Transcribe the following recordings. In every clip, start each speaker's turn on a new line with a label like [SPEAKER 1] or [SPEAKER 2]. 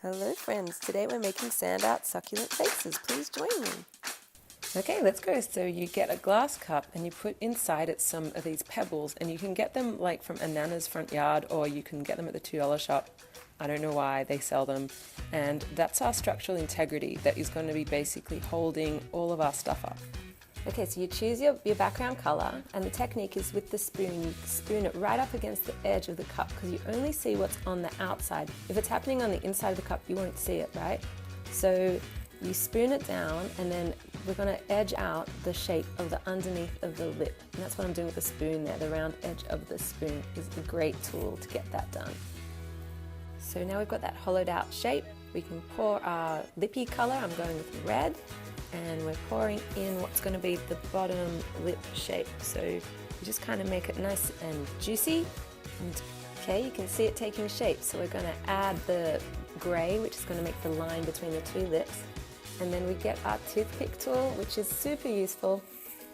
[SPEAKER 1] Hello friends, today we're making sand art succulent faces. Please join me. Okay, let's go. So you get a glass cup and you put inside it some of these pebbles, and you can get them like from a Nana's front yard, or you can get them at the $2 shop. I don't know why they sell them. And that's our structural integrity that is going to be basically holding all of our stuff up. Okay, so you choose your background color, and the technique is with the spoon, you spoon it right up against the edge of the cup because you only see what's on the outside. If it's happening on the inside of the cup, you won't see it, right? So you spoon it down, and then we're going to edge out the shape of the underneath of the lip. And that's what I'm doing with the spoon there. The round edge of the spoon is a great tool to get that done. So now we've got that hollowed out shape. We can pour our lippy color. I'm going with red. And we're pouring in what's going to be the bottom lip shape. So you just kind of make it nice and juicy. And okay, you can see it taking shape. So we're going to add the grey, which is going to make the line between the two lips. And then we get our toothpick tool, which is super useful.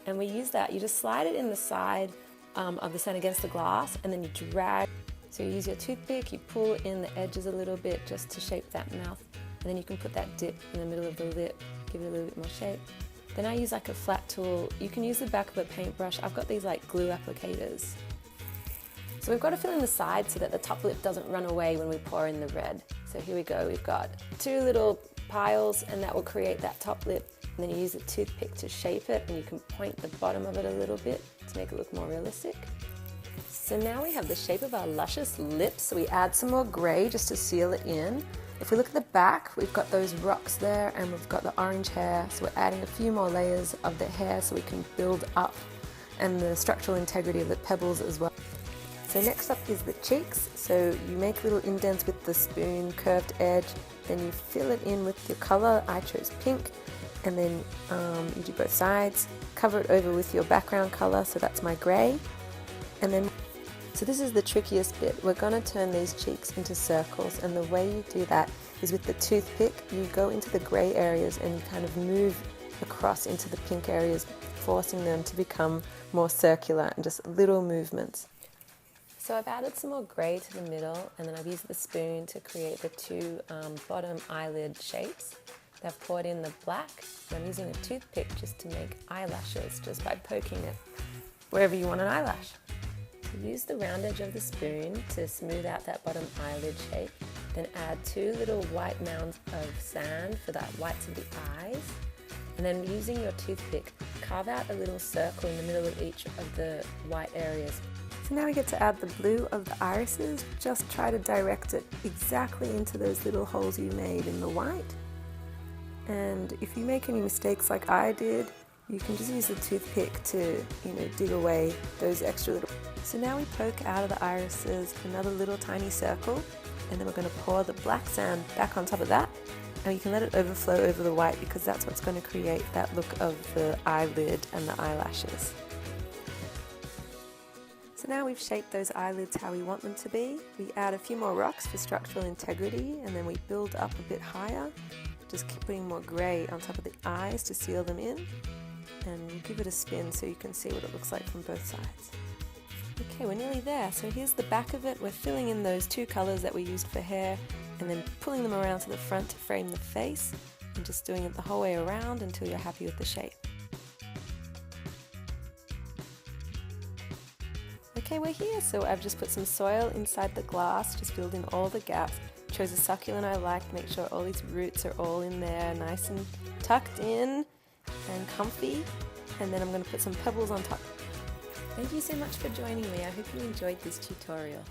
[SPEAKER 1] And we use that. You just slide it in the side of the sand against the glass, and then you drag. So you use your toothpick, you pull in the edges a little bit just to shape that mouth. And then you can put that dip in the middle of the lip, give it a little bit more shape. Then I use like a flat tool. You can use the back of a paintbrush. I've got these like glue applicators. So we've got to fill in the side so that the top lip doesn't run away when we pour in the red. So here we go. We've got two little piles, and that will create that top lip. And then you use a toothpick to shape it, and you can point the bottom of it a little bit to make it look more realistic. So now we have the shape of our luscious lips. So we add some more grey just to seal it in. If we look at the back, we've got those rocks there, and we've got the orange hair. So we're adding a few more layers of the hair so we can build up, and the structural integrity of the pebbles as well. So next up is the cheeks. So you make little indents with the spoon, curved edge, then you fill it in with your color. I chose pink, and then you do both sides. Cover it over with your background color, so that's my grey. And then, so this is the trickiest bit. We're going to turn these cheeks into circles, and the way you do that is with the toothpick. You go into the grey areas and you kind of move across into the pink areas, forcing them to become more circular and just little movements. So I've added some more grey to the middle, and then I've used the spoon to create the two bottom eyelid shapes. I've poured in the black, and I'm using a toothpick just to make eyelashes, just by poking it wherever you want an eyelash. So use the round edge of the spoon to smooth out that bottom eyelid shape, then add two little white mounds of sand for the whites of the eyes, and then using your toothpick, carve out a little circle in the middle of each of the white areas. So now we get to add the blue of the irises. Just try to direct it exactly into those little holes you made in the white. And if you make any mistakes like I did, you can just use the toothpick to, dig away those extra little. So now we poke out of the irises another little tiny circle, and then we're going to pour the black sand back on top of that, and you can let it overflow over the white because that's what's going to create that look of the eyelid and the eyelashes. So now we've shaped those eyelids how we want them to be. We add a few more rocks for structural integrity, and then we build up a bit higher. Just keep putting more grey on top of the eyes to seal them in. And you give it a spin so you can see what it looks like from both sides. Okay, we're nearly there. So here's the back of it. We're filling in those two colours that we used for hair, and then pulling them around to the front to frame the face, and just doing it the whole way around until you're happy with the shape. Okay, we're here. So I've just put some soil inside the glass, just filled in all the gaps. Chose a succulent I like, make sure all these roots are all in there, nice and tucked in and comfy. And then I'm going to put some pebbles on top. Thank you so much for joining me. I hope you enjoyed this tutorial.